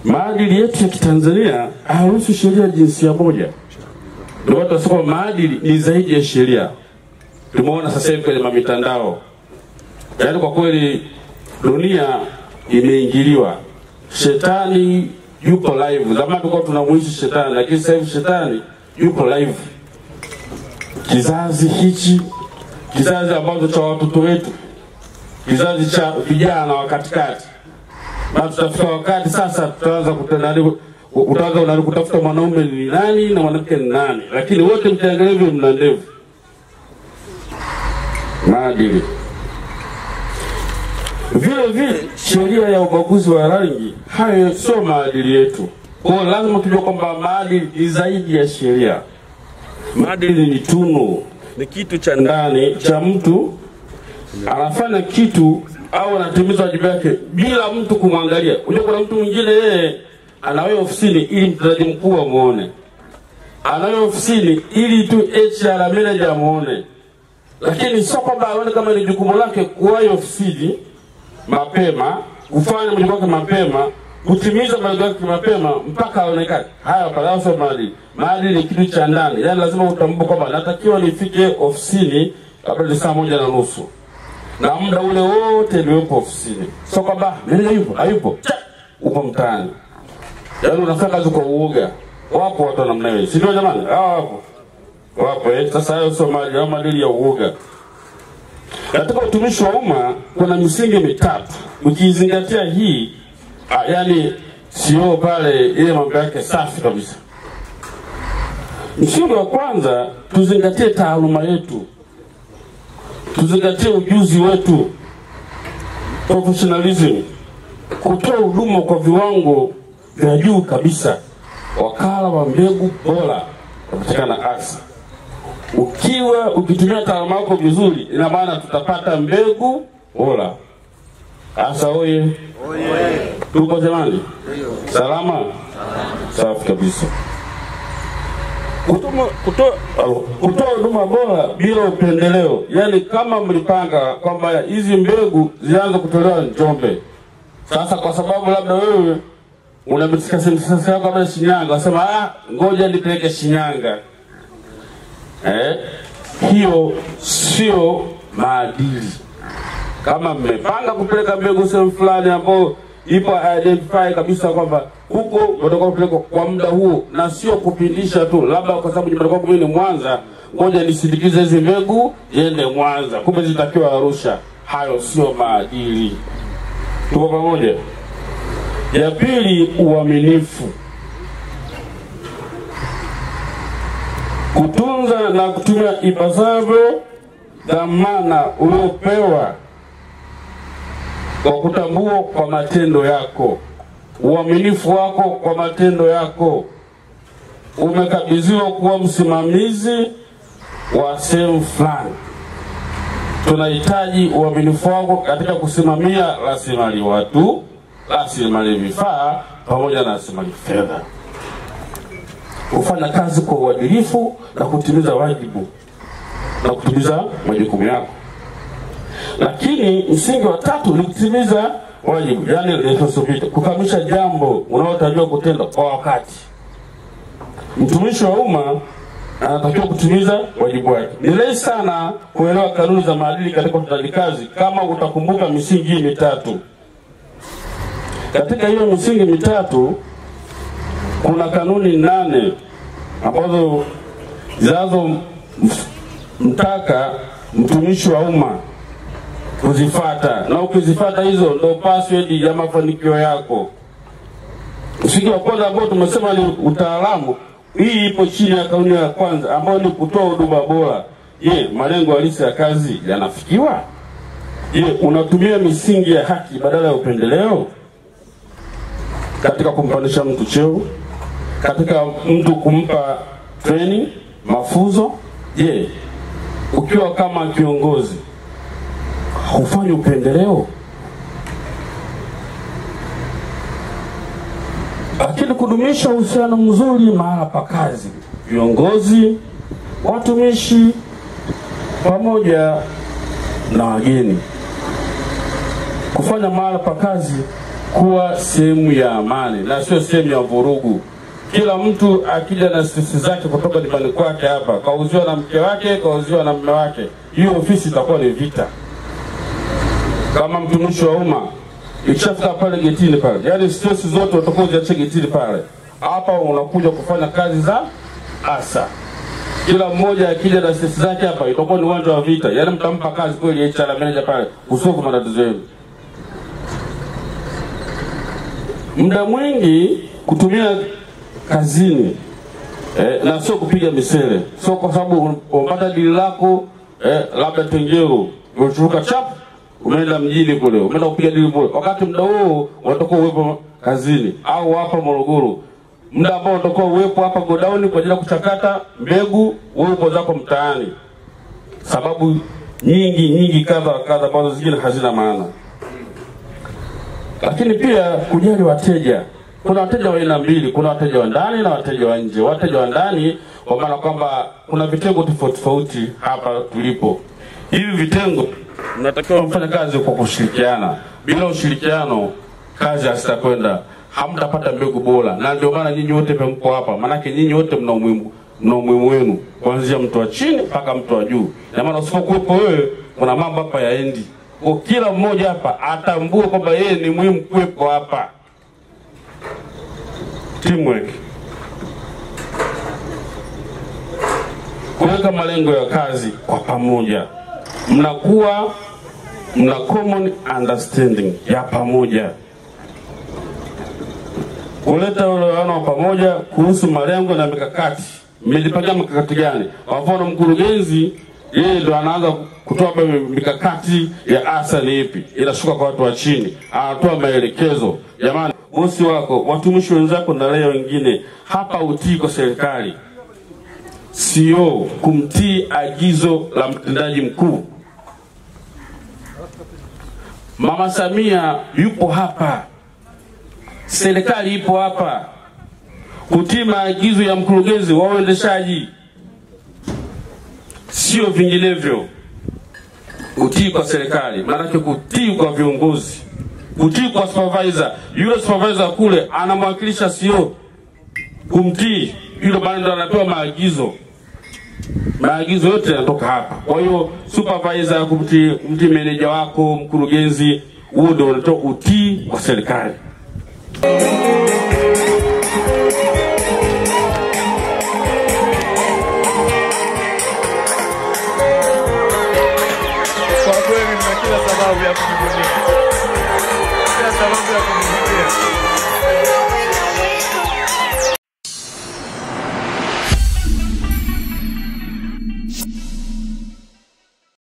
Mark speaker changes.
Speaker 1: maadili yetu ya Kitanzania haruhusu sheria jinsia moja. Ndio watu wasema maadili ni zaidi ya sheria. Tumeona sasa hivi kwenye mitandao. Yaani kwa kweli dunia imeingiliwa. Shetani yupo live. Zamani tulikuwa tunamuishi shetani, lakini sasa hivi shetani yupo live. Kizazi hichi, kizazi ambacho cha watoto wetu, kizazi cha vijana wa katikati. Na tutafika wakati sasa tutaanza kutafuta mwanaume ni nani na mwanamke ni nani, lakini wote mkiangalia hivyo mna ndevu. Maadili. Vile vile sheria ya ubaguzi wa rangi, hayo sio maadili yetu. Kwa lazima tujue kwamba maadili ni zaidi ya sheria. Maadili ni tunu, ni kitu cha ndani cha mtu, anafanya kitu au anatimiza wajibu wake bila mtu kumwangalia. Unajua kuna mtu mwingine yeye anawe ofisini ili mtendaji mkuu amuone. Anawe ofisini ili tu HR manager amuone. Lakini sio kwamba aone kama ni jukumu lake kuwa ofisini mapema, kufanya mambo yake mapema, kutimiza malengo yake mapema mpaka aonekane. Haya pala sio maadili. Maadili ni kitu cha ndani. Yaani lazima utambue kwamba natakiwa nifike ofisini kabla ya saa 1:30. Na muda ule wote niwepo ofisini. Sio kwamba mimi yupo, hayupo. Upo mtaani. Yaani unafanya kazi kwa uoga. Wapo watu namna hiyo. Si ndio jamani? Wapo. Wapo sasa hayo sio maadili ya uoga. Katika utumishi wa umma kuna misingi mitatu. Ukizingatia hii, yani sio pale ile mambo yake safi kabisa. Msingi wa kwanza, tuzingatie taaluma yetu. Tuzingatie ujuzi wetu. Professionalism. Kutoa huduma kwa viwango vya juu kabisa. Wakala wa mbegu bora unapatikana ASA. Ukitumia taaluma yako vizuri, ina maana tutapata mbegu bora. ASA oye. Tuko jamani? Salama? Safi kabisa. Kutoa huduma bora bila upendeleo. Yaani kama mlipanga kwamba hizi mbegu zianze kutolewa Njombe. Sasa kwa sababu labda wewe unamsikia sasa kama Shinyanga, unasema ngoja nipeleke Shinyanga. Hiyo sio maadili. Kama mmepanga kupeleka mbegu sehemu fulani ambapo ipo identify kabisa kwamba huko unataka kupeleka kwa muda huo na sio kupindisha tu, labda kwa sababu nyumbani kwangu mimi ni Mwanza, ngoja nisindikize hizo mbegu iende Mwanza, kumbe zitakiwa Arusha. Hayo sio maadili. Tuko pamoja? Ya pili, uaminifu. Kutunza na kutumia ipasavyo dhamana uliopewa kwa kutambua kwa matendo yako. Uaminifu wako kwa matendo yako. Umekabidhiwa kuwa msimamizi wa sehemu fulani. Tunahitaji uaminifu wako katika kusimamia rasilimali watu, rasilimali vifaa, pamoja na rasilimali fedha. Kufanya kazi kwa uadilifu na kutimiza wajibu na kutimiza majukumu yako. Lakini msingi wa tatu ni kutimiza wajibu, yani responsibility, kukamilisha jambo unaotarajiwa kutenda kwa wakati. Mtumishi wa umma anatakiwa kutimiza wajibu wake. Ni rahisi sana kuelewa kanuni za maadili katika utendaji kazi kama utakumbuka misingi mitatu. Katika hiyo misingi mitatu kuna kanuni 8 ambazo mtaka mtumishi wa umma kuzifuata, na ukizifuata hizo ndio password ya mafanikio yako. Msingi wa kwanza ambao tumesema ni utaalamu. Hii ipo chini ya kanuni ya kwanza ambayo ni kutoa huduma bora. Je, malengo halisi ya kazi yanafikiwa? Je, unatumia misingi ya haki badala ya upendeleo? Katika kumpandisha mtu cheo, katika mtu kumpa training, mafunzo, je, ukiwa kama kiongozi hufanyi upendeleo? Lakini kudumisha uhusiano mzuri mahala pa kazi, viongozi, watumishi pamoja na wageni. Kufanya mahala pa kazi kuwa sehemu ya amani na sio sehemu ya vurugu. Kila mtu akija na stress zake kutoka nyumbani kwake hapa, kauziwa na mke wake, kauziwa na mume wake, hiyo ofisi itakuwa ni vita. Kama mtumishi wa umma, ikishafika pale getini pale, yani stress zote utakuwa uziache getini pale. Hapa unakuja kufanya kazi za asa. Kila mmoja akija na stress zake hapa, itakuwa ni uwanja wa vita. Yani mtampa kazi kweli HR manager pale kusolve matatizo yenu. Muda mwingi kutumia kazini na sio kupiga misele. Sio kwa sababu unapata dili lako labda Tengeru, unashuka chap, umeenda mjini kule, umeenda kupiga dili kule. Wakati muda huo unatakiwa uwepo kazini au hapa Morogoro. Muda ambao unatakiwa uwepo hapa godown kwa ajili ya kuchakata mbegu, wewe uko zako mtaani. Sababu nyingi kadha ambazo zingine hazina maana. Lakini pia kujali wateja. Kuna wateja wa aina mbili, kuna wateja wa ndani na wateja wa nje. Wateja wa ndani kwa maana kwamba kuna vitengo tofauti hapa tulipo. Hivi vitengo mnatakiwa mfanye kazi kwa kushirikiana. Bila ushirikiano kazi hazitakwenda, hamtapata mbegu bora. Na ndio maana nyinyi wote mko hapa. Maana yake nyinyi wote mna umuhimu wenu, kuanzia mtu wa chini mpaka mtu wa juu. Na maana usipokuwepo wewe, kuna mambo hapa yaendi. Kwa kila mmoja hapa atambue kwamba yeye ni muhimu kuwepo hapa. Teamwork. Kuweka malengo ya kazi kwa pamoja. Mna common understanding ya pamoja. Kuleta uelewano wa pamoja kuhusu malengo na mikakati. Mmejipangia mikakati gani? Kwa mfano mkurugenzi yeye ndo anaanza kutoa mikakati ya asa ni ipi, inashuka kwa watu wa chini, anatoa maelekezo. Jamani, bosi wako, watumishi wenzako na leo wengine, hapa utii kwa serikali. Sio kumtii agizo la mtendaji mkuu. Mama Samia yupo hapa. Serikali ipo hapa. Kutii maagizo ya mkurugenzi wa uendeshaji. Sio vinginevyo. Kutii kwa serikali, maana kutii kwa viongozi. Kutii kwa supervisor. Yule supervisor kule anamwakilisha sio kumtii. Yule bado ndo anapewa maagizo. Maagizo yote yanatoka hapa. Kwa hiyo supervisor kumtii manager wako, mkurugenzi, huo ndio unatoa utii kwa serikali.
Speaker 2: Kwa kweli nina kila sababu ya kujivunia. Kila sababu ya kujivunia.